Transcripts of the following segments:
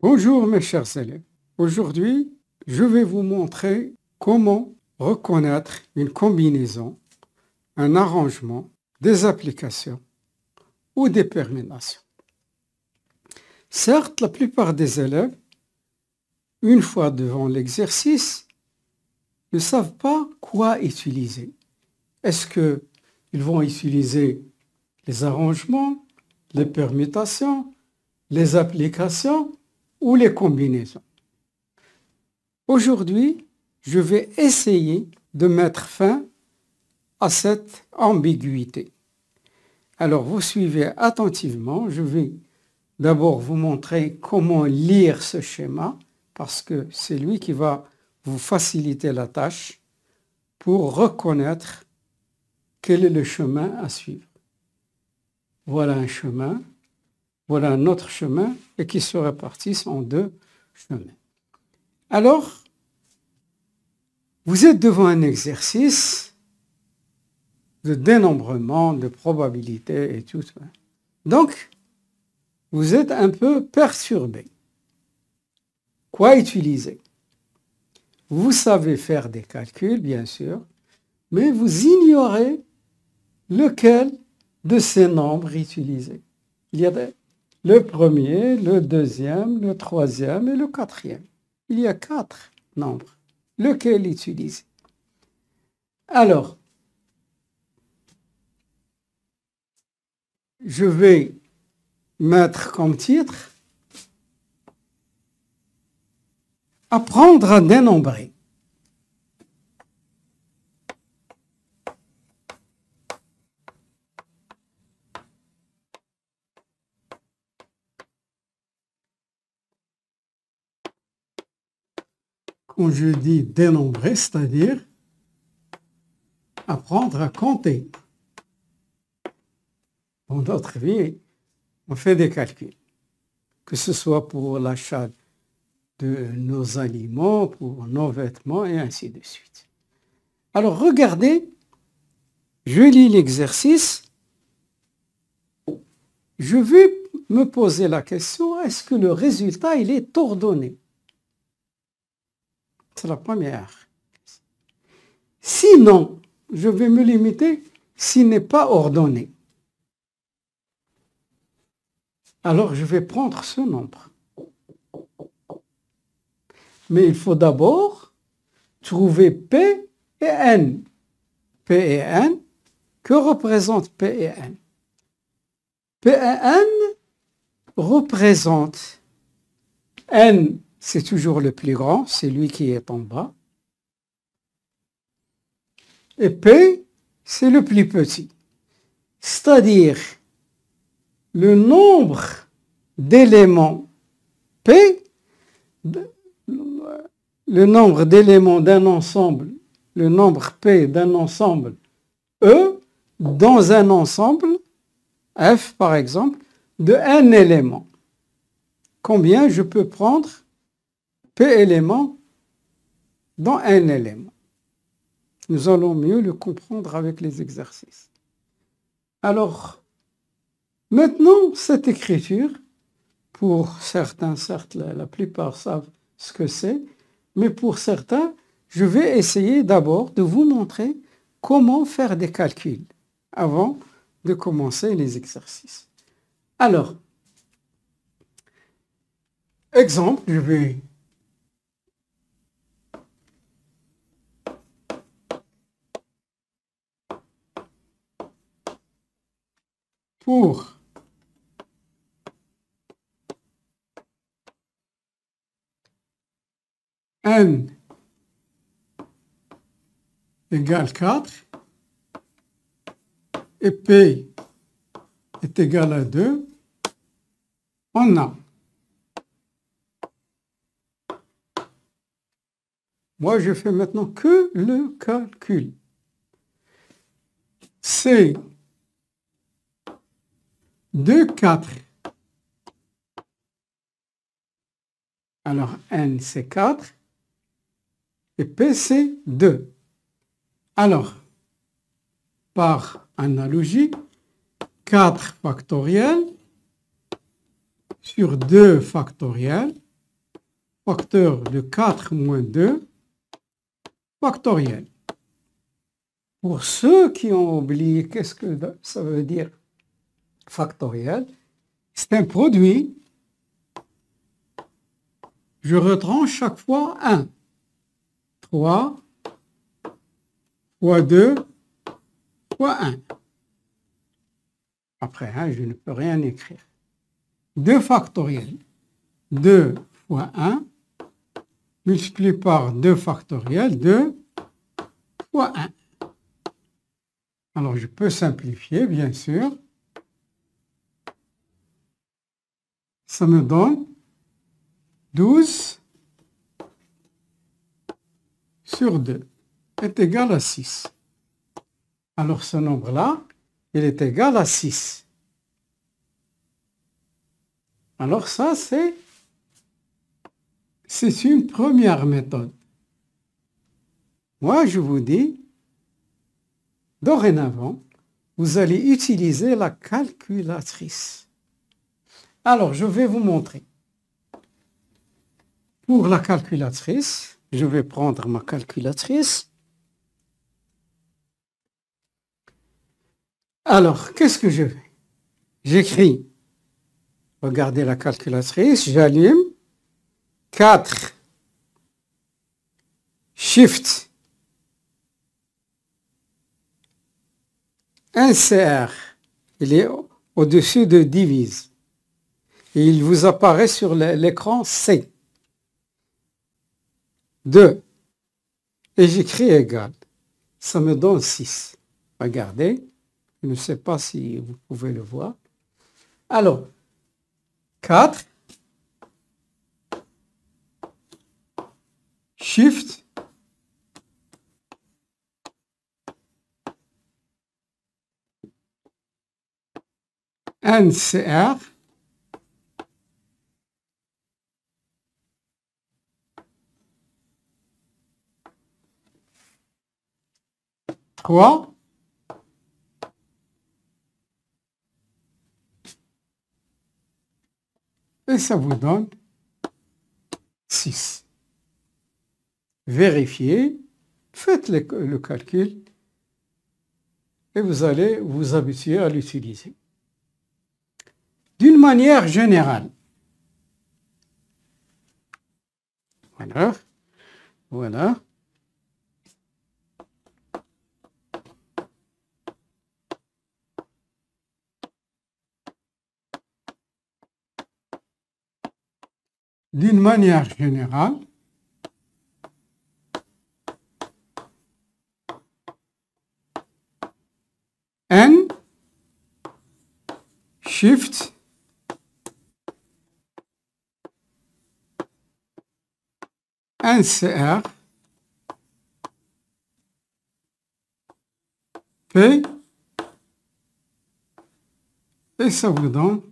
Bonjour mes chers élèves. Aujourd'hui, je vais vous montrer comment reconnaître une combinaison, un arrangement, des applications ou des permutations. Certes, la plupart des élèves, une fois devant l'exercice, ne savent pas quoi utiliser. Est-ce qu'ils vont utiliser les arrangements, les permutations, les applications ou les combinaisons? Aujourd'hui, je vais essayer de mettre fin à cette ambiguïté. Alors, vous suivez attentivement. Je vais d'abord vous montrer comment lire ce schéma, parce que c'est lui qui va vous faciliter la tâche pour reconnaître quel est le chemin à suivre. Voilà un chemin, voilà un autre chemin, et qui se répartissent en deux chemins. Alors, vous êtes devant un exercice de dénombrement, de probabilité et tout ça. Donc, vous êtes un peu perturbé. Quoi utiliser? Vous savez faire des calculs, bien sûr, mais vous ignorez lequel de ces nombres utiliser. Il y a le premier, le deuxième, le troisième et le quatrième. Il y a 4 nombres. Lequel utiliser? Alors, je vais mettre comme titre « Apprendre à dénombrer ». Quand je dis dénombrer, c'est-à-dire apprendre à compter. Dans notre vie, on fait des calculs, que ce soit pour l'achat de nos aliments, pour nos vêtements, et ainsi de suite. Alors, regardez, je lis l'exercice. Je vais me poser la question, est-ce que le résultat, il est ordonné? C'est la première. Sinon, je vais me limiter s'il n'est pas ordonné. Alors, je vais prendre ce nombre. Mais il faut d'abord trouver P et N. P et N, que représentent P et N? P et N représentent N, c'est toujours le plus grand, c'est lui qui est en bas. Et P, c'est le plus petit. C'est-à-dire, le nombre d'éléments P, le nombre d'éléments d'un ensemble, le nombre P d'un ensemble E, dans un ensemble, F par exemple, de N éléments. Combien je peux prendre P éléments dans N éléments? Nous allons mieux le comprendre avec les exercices. Alors, maintenant, cette écriture, pour certains, certes, la plupart savent ce que c'est, mais pour certains, je vais essayer d'abord de vous montrer comment faire des calculs avant de commencer les exercices. Alors, exemple, je vais pour N égale 4 et P est égal à 2, on a. Moi, je fais maintenant que le calcul. C'est 2, 4. Alors, N, c'est 4. Et P, c'est 2. Alors, par analogie, 4 factoriel sur 2 factoriel, facteur de 4 moins 2 factoriel. Pour ceux qui ont oublié qu'est-ce que ça veut dire factoriel, c'est un produit. Je retranche chaque fois 1. 3 fois 2 fois 1. Après 1, je ne peux rien écrire. 2 factoriel. 2 fois 1 multiplié par 2 factoriel, 2 fois 1. Alors, je peux simplifier, bien sûr. Ça me donne 12 sur 2 est égal à 6. Alors, ce nombre-là, il est égal à 6. Alors, ça, c'est une première méthode. Moi, je vous dis, dorénavant, vous allez utiliser la calculatrice. Alors, je vais vous montrer. Pour la calculatrice, je vais prendre ma calculatrice. Alors, qu'est-ce que je fais? J'écris. Regardez la calculatrice, j'allume. 4, Shift, insert, il est au-dessus de divise. Et il vous apparaît sur l'écran C. 2. Et j'écris égal. Ça me donne 6. Regardez. Je ne sais pas si vous pouvez le voir. Alors, 4. Shift. NCR. Trois. Et ça vous donne 6. Vérifiez, faites le calcul et vous allez vous habituer à l'utiliser. D'une manière générale. Voilà. Voilà. D'une manière générale, N, Shift, NCR, P, et ça vous donne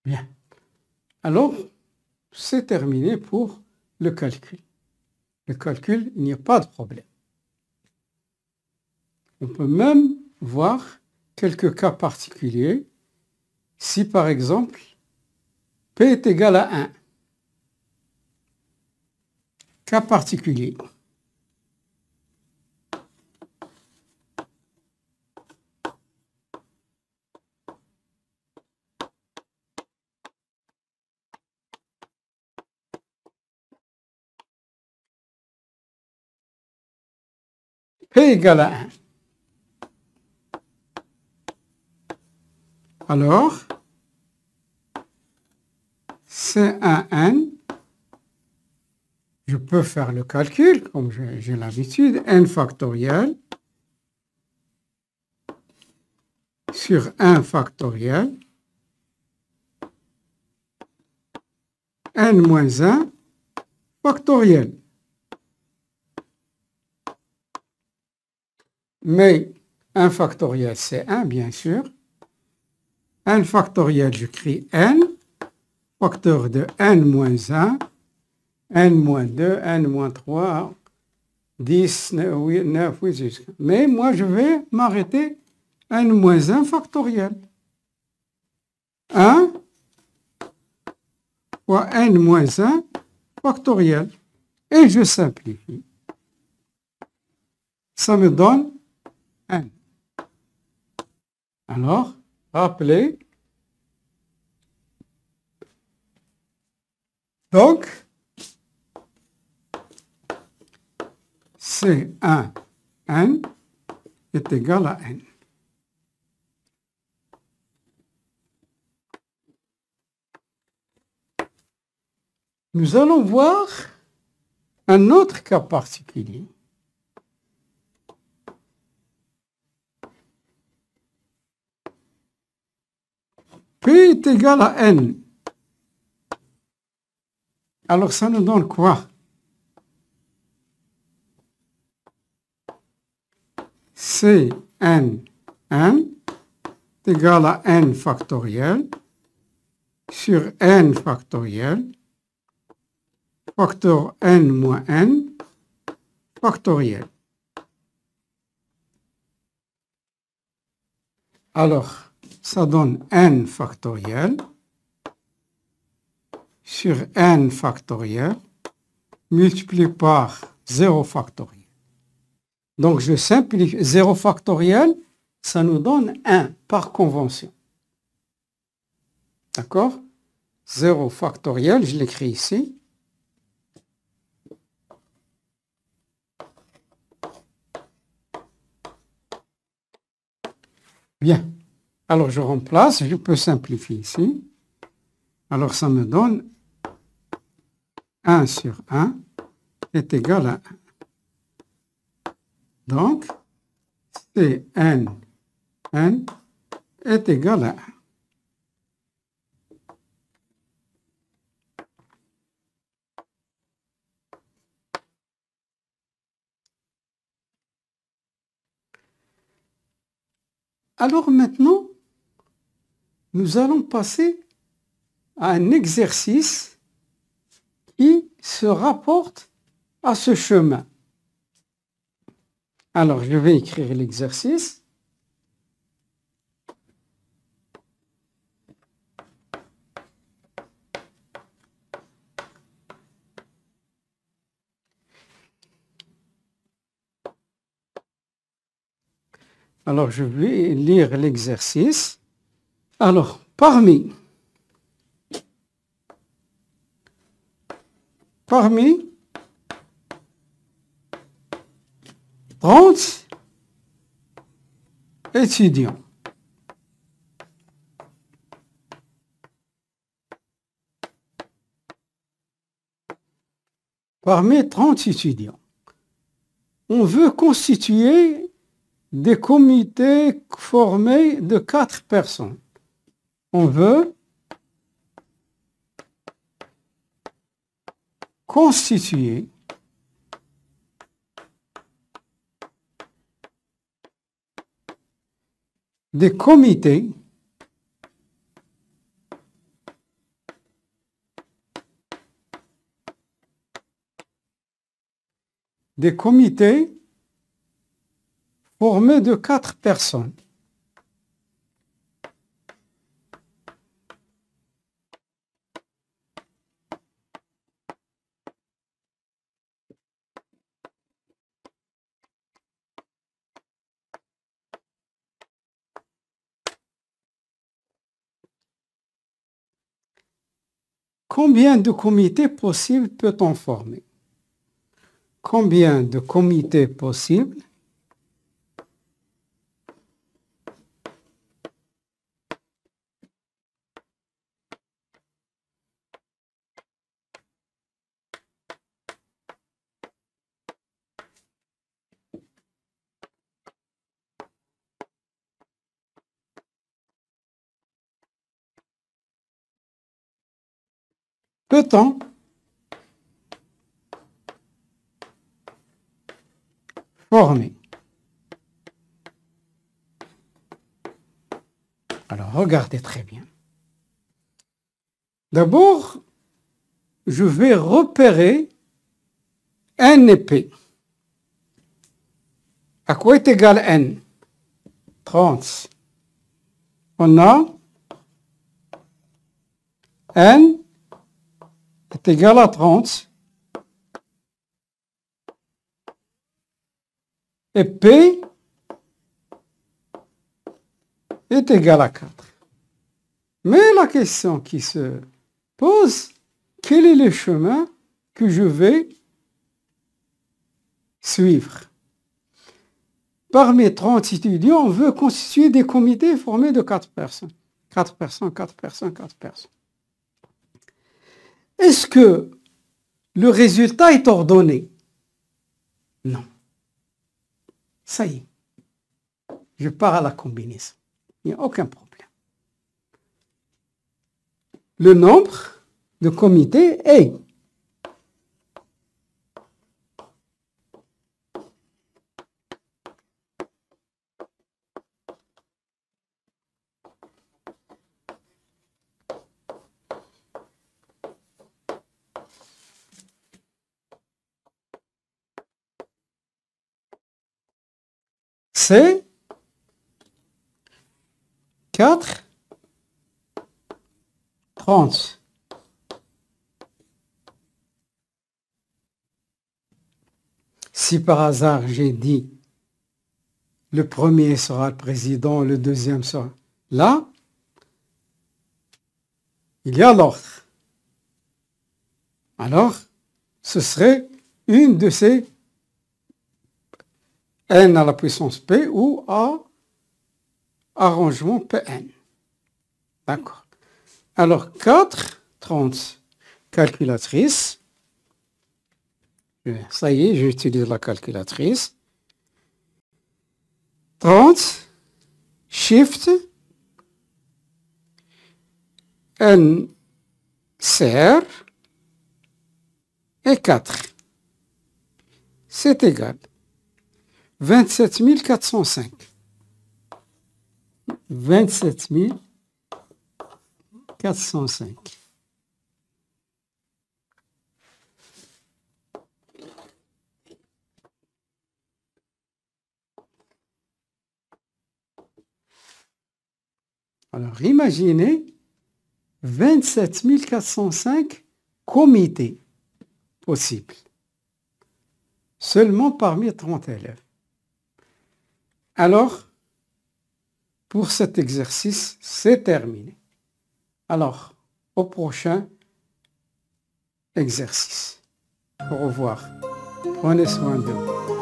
bien. Alors, c'est terminé pour le calcul. Le calcul, il n'y a pas de problème. On peut même voir quelques cas particuliers. Si par exemple, P est égal à 1. Cas particulier. P égale à 1. Alors, C1N, je peux faire le calcul, comme j'ai l'habitude, n factoriel sur 1 factoriel, n moins 1 factoriel. Mais 1 factoriel, c'est 1, bien sûr. n factoriel, j'écris n, facteur de n moins 1, n moins 2, n moins 3, 10, 9, 8, jusqu'à. Mais moi, je vais m'arrêter n moins 1 factoriel. 1 fois n moins 1 factoriel. Et je simplifie. Ça me donne n. Alors, rappelez. Donc, C1 n est égal à n. Nous allons voir un autre cas particulier. P est égal à n. Alors, ça nous donne quoi? Cn n est égal à n factoriel sur n factoriel, facteur n moins n factoriel. Alors, ça donne n factoriel sur n factoriel multiplié par 0 factoriel. Donc, je simplifie. 0 factoriel, ça nous donne 1 par convention. D'accord? 0 factoriel, je l'écris ici. Bien. Alors, je remplace, je peux simplifier ici. Alors, ça me donne 1 sur 1 est égal à 1. Donc, Cn n est égal à 1. Alors maintenant, nous allons passer à un exercice qui se rapporte à ce chemin. Alors, je vais écrire l'exercice. Alors, je vais lire l'exercice. Alors, parmi 30 étudiants, on veut constituer des comités formés de 4 personnes. On veut constituer des comités formés de 4 personnes. Combien de comités possibles peut-on former? Combien de comités possibles peut-on former? Alors, regardez très bien. D'abord, je vais repérer n et p. À quoi est égal n? 30. On a N est égal à 30 et P est égal à 4. Mais la question qui se pose, quel est le chemin que je vais suivre? Parmi 30 étudiants, on veut constituer des comités formés de 4 personnes. 4 personnes, 4 personnes, 4 personnes. Est-ce que le résultat est ordonné? Non. Ça y est. Je pars à la combinaison. Il n'y a aucun problème. Le nombre de comités est c'est 4, 30. Si par hasard j'ai dit le premier sera le président, le deuxième sera là, il y a l'ordre. Alors, ce serait une de ces n à la puissance p ou à arrangement Pn. D'accord. Alors, 4, 30, calculatrice. Ça y est, j'utilise la calculatrice. 30, Shift, N, CR, et 4. C'est égal. 27 405. 27 405. Alors, imaginez 27 405 comités possibles, seulement parmi 30 élèves. Alors, pour cet exercice, c'est terminé. Alors, au prochain exercice. Au revoir. Prenez soin de vous.